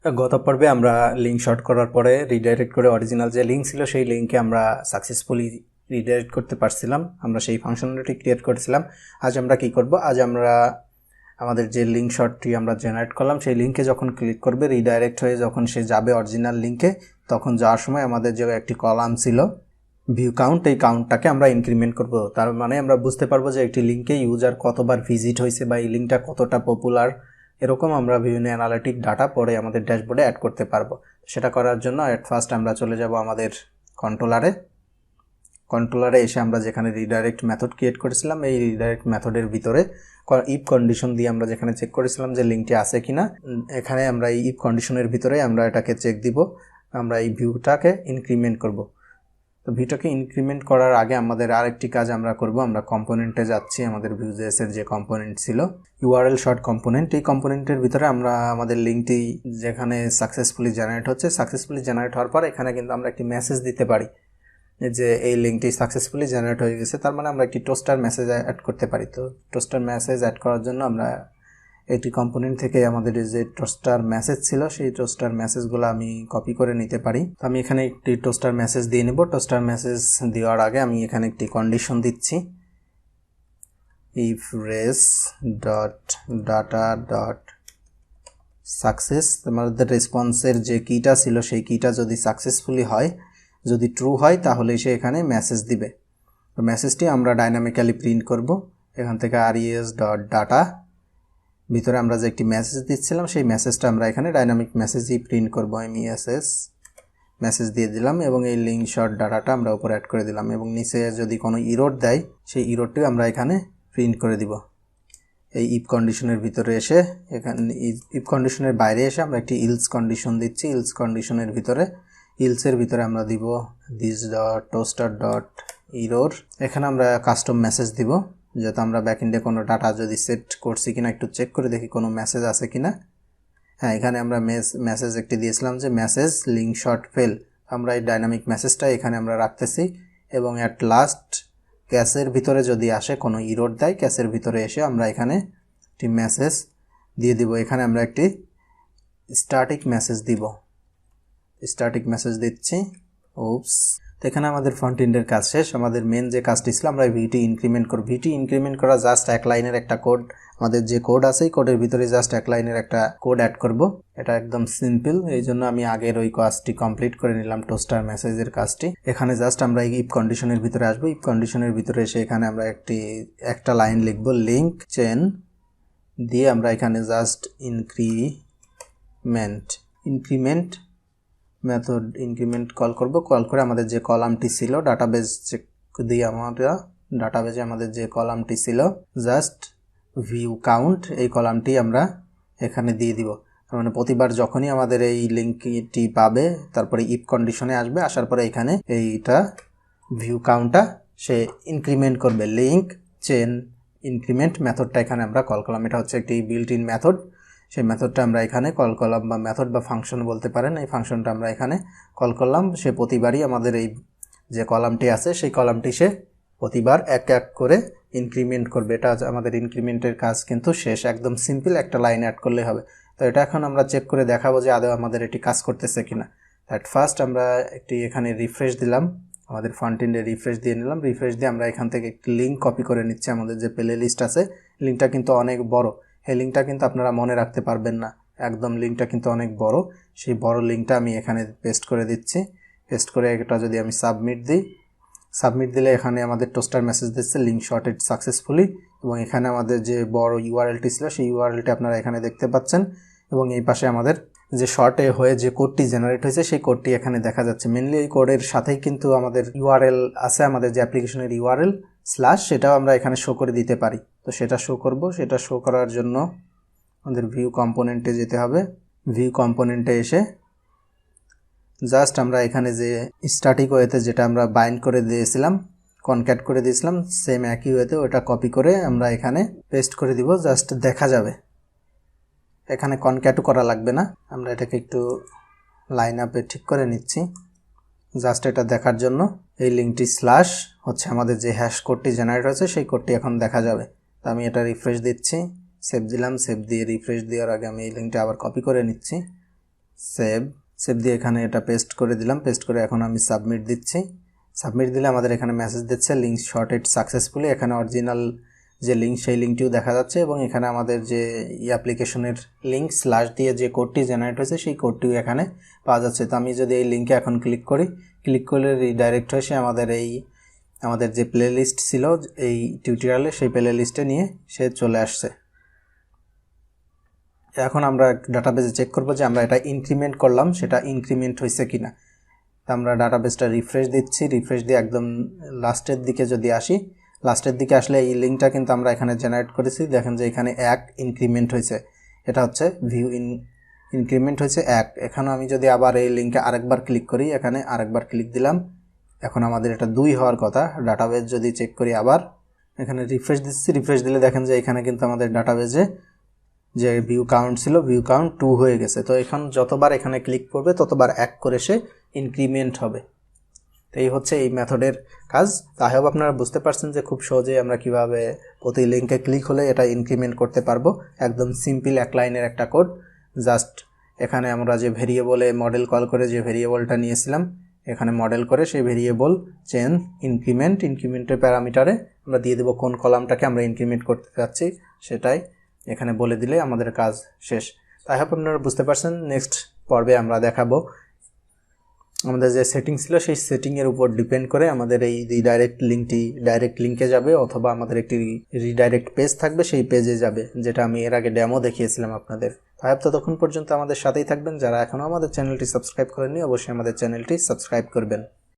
গত পর্বে আমরা লিঙ্ক শর্ট করার পরে রিডাইরেক্ট করে অরিজিনাল যে লিঙ্ক ছিল সেই লিঙ্কে আমরা সাকসেসফুলি রিডাইরেক্ট করতে পারছিলাম। আমরা সেই ফাংশনালিটি ক্রিয়েট করেছিলাম। আজ আমরা কি করব? আজ আমরা আমাদের যে লিঙ্ক শর্টটি আমরা জেনারেট করলাম সেই লিঙ্কে যখন ক্লিক করবে, রিডাইরেক্ট হয়ে যখন সে যাবে অরিজিনাল লিঙ্কে, তখন যাওয়ার সময় আমাদের যে একটি কলাম ছিল ভিউ কাউন্ট, এই কাউন্টটাকে আমরা ইনক্রিমেন্ট করব। তার মানে আমরা বুঝতে পারবো যে একটি লিঙ্কে ইউজার কতবার ভিজিট হয়েছে বা এই লিঙ্কটা কতটা পপুলার। এরকম আমরা বিভিন্ন অ্যানালিটিক ডাটা পরে আমাদের ড্যাশবোর্ডে অ্যাড করতে পারবো। সেটা করার জন্য এট ফার্স্ট আমরা চলে যাব আমাদের কন্ট্রোলারে এসে আমরা যেখানে রিডাইরেক্ট মেথড ক্রিয়েট করেছিলাম এই রিডাইরেক্ট মেথডের ভিতরে ইফ কন্ডিশন দিয়ে আমরা যেখানে চেক করেছিলাম যে লিঙ্কটি আছে কিনা, এখানে আমরা এই ইফ কন্ডিশনের ভিতরে আমরা এটাকে চেক দিব। আমরা এই ভিউটাকে ইনক্রিমেন্ট করব। তো ভিউটাকে ইনক্রিমেন্ট করার আগে আমাদের আরেকটি কাজ আমরা করব। আমরা কম্পোনেন্টে যাচ্ছি, আমাদের Vue.js এর যে কম্পোনেন্ট ছিল ইউআরএল শর্ট কম্পোনেন্ট, এই কম্পোনেন্টের ভিতরে আমরা আমাদের লিঙ্কটি যেখানে সাকসেসফুলি জেনারেট হচ্ছে, সাকসেসফুলি জেনারেট হওয়ার পর এখানে কিন্তু আমরা একটি মেসেজ দিতে পারি যে এই লিঙ্কটি সাকসেসফুলি জেনারেট হয়ে গেছে। তার মানে আমরা একটি টোস্টার মেসেজ অ্যাড করতে পারি। তো টোস্টার মেসেজ অ্যাড করার জন্য আমরা একটি কম্পোনেন্ট থেকে আমাদের যে টোস্টার মেসেজ ছিল সেই টোস্টার মেসেজগুলো আমি কপি করে নিতে পারি। তো আমি এখানে একটি টোস্টার মেসেজ দিয়ে নেব। টোস্টার মেসেজ দেওয়ার আগে আমি এখানে একটি কন্ডিশন দিচ্ছি, if race dot data dot success, আমাদের রেসপন্সের যে কিটা ছিল সেই কিটা যদি সাকসেসফুলি হয়, যদি ট্রু হয়, তাহলে সে এখানে মেসেজ দিবে। তো মেসেজটি আমরা ডাইনামিক্যালি প্রিন্ট করব। এখান থেকে res ডট ডাটা ভিতরে আমরা যে একটি মেসেজ দিচ্ছিলাম সেই মেসেজটা আমরা এখানে ডাইনামিক মেসেজই প্রিন্ট করব। মেসেজ দিয়ে দিলাম এবং এই লিঙ্ক শর্ট ডাটাটা আমরা উপরে অ্যাড করে দিলাম এবং নিচে যদি কোনো ইরোড দেয় সেই ইরোডটিও আমরা এখানে প্রিন্ট করে দিব। এই ইফ কন্ডিশনের ভিতরে এসে, এখানে ইফ কন্ডিশনের বাইরে এসে আমরা একটি ইলস কন্ডিশন দিচ্ছি। ইলস কন্ডিশনের ভিতরে, ইলসের ভিতরে আমরা দিব this dot toaster dot error. এখানে আমরা কাস্টম মেসেজ দিব, যেহেতু আমরা ব্যাকএন্ডে কোনো ডাটা যদি সেট করছি কিনা একটু চেক করে দেখি কোনো মেসেজ আছে কিনা। হ্যাঁ, এখানে আমরা মেসেজ একটি দিয়েছিলাম যে মেসেজ লিঙ্ক শর্ট ফেল। আমরা এই ডাইনামিক মেসেজটা এখানে আমরা রাখতেছি এবং অ্যাট লাস্ট ক্যাশের ভিতরে যদি আসে কোনো ইরোড দেয়, ক্যাশের ভিতরে এসে আমরা এখানে একটি মেসেজ দিয়ে দিব। এখানে আমরা একটি স্ট্যাটিক মেসেজ দিব, স্ট্যাটিক মেসেজ দিচ্ছি। ওপস, তো এখানে আমাদের ফ্রন্ট এন্ডের কাজ শেষ। আমাদের মেন যে কাজটি ছিল আমরা ভিটি ইনক্রিমেন্ট করব। ভিটি ইনক্রিমেন্ট করা জাস্ট এক লাইনের একটা কোড, আমাদের যে কোড আছে এই কোডের ভিতরে জাস্ট এক লাইনের একটা কোড অ্যাড করব। এটা একদম সিম্পল, এই জন্য আমি আগের ওই কাজটি কমপ্লিট করে নিলাম, টোস্টার মেসেজের কাজটি। এখানে জাস্ট আমরা ইফ কন্ডিশনের ভিতরে আসবো। ইফ কন্ডিশনের ভিতরে এসে এখানে আমরা একটা লাইন লিখব, লিঙ্ক চেন দিয়ে আমরা এখানে just increment method increment call করব। কল করে আমাদের যে কলামটি ছিল ডাটাবেজে আমাদের যে কলামটি ছিল জাস্ট ভিউ কাউন্ট, এই কলামটি আমরা এখানে দিয়ে দিব। মানে প্রতিবার যখনই আমাদের এই লিঙ্কটি পাবে তারপরে ইফ কন্ডিশনে আসবে, আসার পরে এখানে এইটা ভিউ কাউন্টটা সে ইনক্রিমেন্ট করবে। লিঙ্ক চেন ইনক্রিমেন্ট মেথডটা এখানে আমরা কল করলাম। এটা হচ্ছে একটি বিল্ট ইন মেথড। সেই মেথডটা আমরা এখানে কল করলাম, বা মেথড বা ফাংশন বলতে পারেন। এই ফাংশনটা আমরা এখানে কল করলাম। সে প্রতিবারই আমাদের এই যে কলামটি আছে সেই কলামটি সে প্রতিবার এক এক করে ইনক্রিমেন্ট করবে। এটা আমাদের ইনক্রিমেন্টের কাজ কিন্তু শেষ, একদম সিম্পল, একটা লাইন অ্যাড করলে হবে। তো এটা এখন আমরা চেক করে দেখাবো যে আদৌ আমাদের এটি কাজ করতেছে কিনা। অ্যাট ফার্স্ট আমরা একটি এখানে রিফ্রেশ দিলাম, আমাদের ফ্রন্ট এন্ডে রিফ্রেশ দিয়ে নিলাম। রিফ্রেশ দিয়ে আমরা এখান থেকে একটি লিঙ্ক কপি করে নিচ্ছি। আমাদের যে প্লে লিস্ট আছে, লিঙ্কটা কিন্তু অনেক বড়, এই লিঙ্কটা কিন্তু আপনারা মনে রাখতে পারবেন না, একদম লিঙ্কটা কিন্তু অনেক বড়। সেই বড় লিঙ্কটা আমি এখানে পেস্ট করে দিচ্ছি। পেস্ট করে এটা যদি আমি সাবমিট দিলে এখানে আমাদের টোস্টার মেসেজ দিচ্ছে লিঙ্ক শর্টেড সাকসেসফুলি, এবং এখানে আমাদের যে বড় ইউআরএলটি ছিল সেই ইউআরএলটি আপনারা এখানে দেখতে পাচ্ছেন। এবং এই পাশে আমাদের যে শর্টে হয়ে যে কোডটি জেনারেট হয়েছে সেই কোডটি এখানে দেখা যাচ্ছে। মেনলি এই কোডের সাথেই কিন্তু আমাদের ইউআরএল আছে, আমাদের যে অ্যাপ্লিকেশনের ইউআরএল / সেটাও আমরা এখানে শো করে দিতে পারি। তো সেটা শো করব। সেটা শো করার জন্য আমাদের ভিউ কম্পোনেন্টে যেতে হবে। ভিউ কম্পোনেন্টে এসে জাস্ট আমরা এখানে যে স্ট্যাটিক ওয়েতে যেটা আমরা বাইন্ড করে দিয়েছিলাম, কনক্যাট করে দিয়েছিলাম, সেম একই ওয়েতে ওটা কপি করে আমরা এখানে পেস্ট করে দিব। জাস্ট দেখা যাবে, এখানে কনক্যাটও করা লাগবে না। আমরা এটাকে একটু লাইন আপে ঠিক করে নিচ্ছি জাস্ট এটা দেখার জন্য। এই লিঙ্কটি / হচ্ছে আমাদের যে হ্যাশ কোডটি জেনারেট হয়েছে সেই কোডটি এখন দেখা যাবে। তো আমি এটা রিফ্রেশ দিচ্ছি, সেভ দিলাম। সেভ দিয়ে রিফ্রেশ দেওয়ার আগে আমি এই লিঙ্কটা আবার কপি করে নিচ্ছি। সেভ দিয়ে এখানে এটা পেস্ট করে দিলাম, পেস্ট করে এখন আমি সাবমিট দিচ্ছি। সাবমিট দিলে আমাদের এখানে মেসেজ দিচ্ছে লিঙ্ক শর্টেড সাকসেসফুলি। এখানে অরিজিনাল যে লিঙ্ক সেই লিঙ্কটিও দেখা যাচ্ছে এবং এখানে আমাদের যে অ্যাপ্লিকেশনের লিঙ্ক স্ল্যাশ দিয়ে যে কোডটি জেনারেট হয়েছে সেই কোডটিও এখানে পাওয়া যাচ্ছে। তো আমি যদি এই লিঙ্কে এখন ক্লিক করলে রিডাইরেক্ট হয়ে সে আমাদের যে প্লে লিস্ট ছিল এই টিউটোরিয়ালে সেই প্লে লিস্টে নিয়ে সে চলে আসছে। এখন আমরা ডাটাবেজে চেক করব যে আমরা এটা ইনক্রিমেন্ট করলাম সেটা ইনক্রিমেন্ট হয়েছে কিনা। তো আমরা ডাটাবেসটা রিফ্রেশ দিচ্ছি, রিফ্রেশ দিয়ে একদম লাস্টের দিকে যদি আসি, লাস্টের দিকে আসলে এই লিঙ্কটা কিন্তু আমরা এখানে জেনারেট করেছি। দেখেন যে এখানে 1 ইনক্রিমেন্ট হয়েছে, এটা হচ্ছে ভিউ ইনক্রিমেন্ট হয়েছে 1। এখানে আমি যদি আবার এই লিঙ্কে আরেকবার ক্লিক করি, এখানে আরেকবার ক্লিক দিলাম, এখন আমাদের এটা 2 হওয়ার কথা। ডাটাবেজ যদি চেক করি আবার এখানে রিফ্রেশ দিচ্ছি, রিফ্রেশ দিলে দেখেন যে এখানে কিন্তু আমাদের ডাটাবেজে যে ভিউ কাউন্ট ছিল ভিউ কাউন্ট 2 হয়ে গেছে। তো এখন যতবার এখানে ক্লিক করবে ততবার 1 করে সে ইনক্রিমেন্ট হবে। তো এই হচ্ছে এই মেথডের কাজ। তাই হোক আপনারা বুঝতে পারছেন যে খুব সহজেই আমরা কিভাবে প্রতি লিঙ্কে ক্লিক হলে এটা ইনক্রিমেন্ট করতে পারবো। একদম সিম্পল এক লাইনের একটা কোড। জাস্ট এখানে আমরা যে ভেরিয়েবলে মডেল কল করে যে ভেরিয়েবলটা নিয়েছিলাম এখানে মডেল করে সেই ভেরিয়েবল চেন ইনক্রিমেন্টের প্যারামিটারে আমরা দিয়ে দেবো কোন কলামটাকে আমরা ইনক্রিমেন্ট করতে চাচ্ছি, সেটাই এখানে বলে দিলে আমাদের কাজ শেষ। তাই হোক আপনারা বুঝতে পারছেন। নেক্সট পর্বে আমরা দেখাবো আমাদের যে সেটিং ছিল সেই সেটিংয়ের উপর ডিপেন্ড করে আমাদের এই রিডাইরেক্ট লিঙ্কটি ডাইরেক্ট লিঙ্কে যাবে অথবা আমাদের একটি রিডাইরেক্ট পেজ থাকবে সেই পেজে যাবে, যেটা আমি এর আগে ডেমো দেখিয়েছিলাম আপনাদের। তাই ততক্ষণ পর্যন্ত আমাদের সাথেই থাকবেন। যারা এখনও আমাদের চ্যানেলটি সাবস্ক্রাইব করেননি অবশ্যই আমাদের চ্যানেলটি সাবস্ক্রাইব করবেন।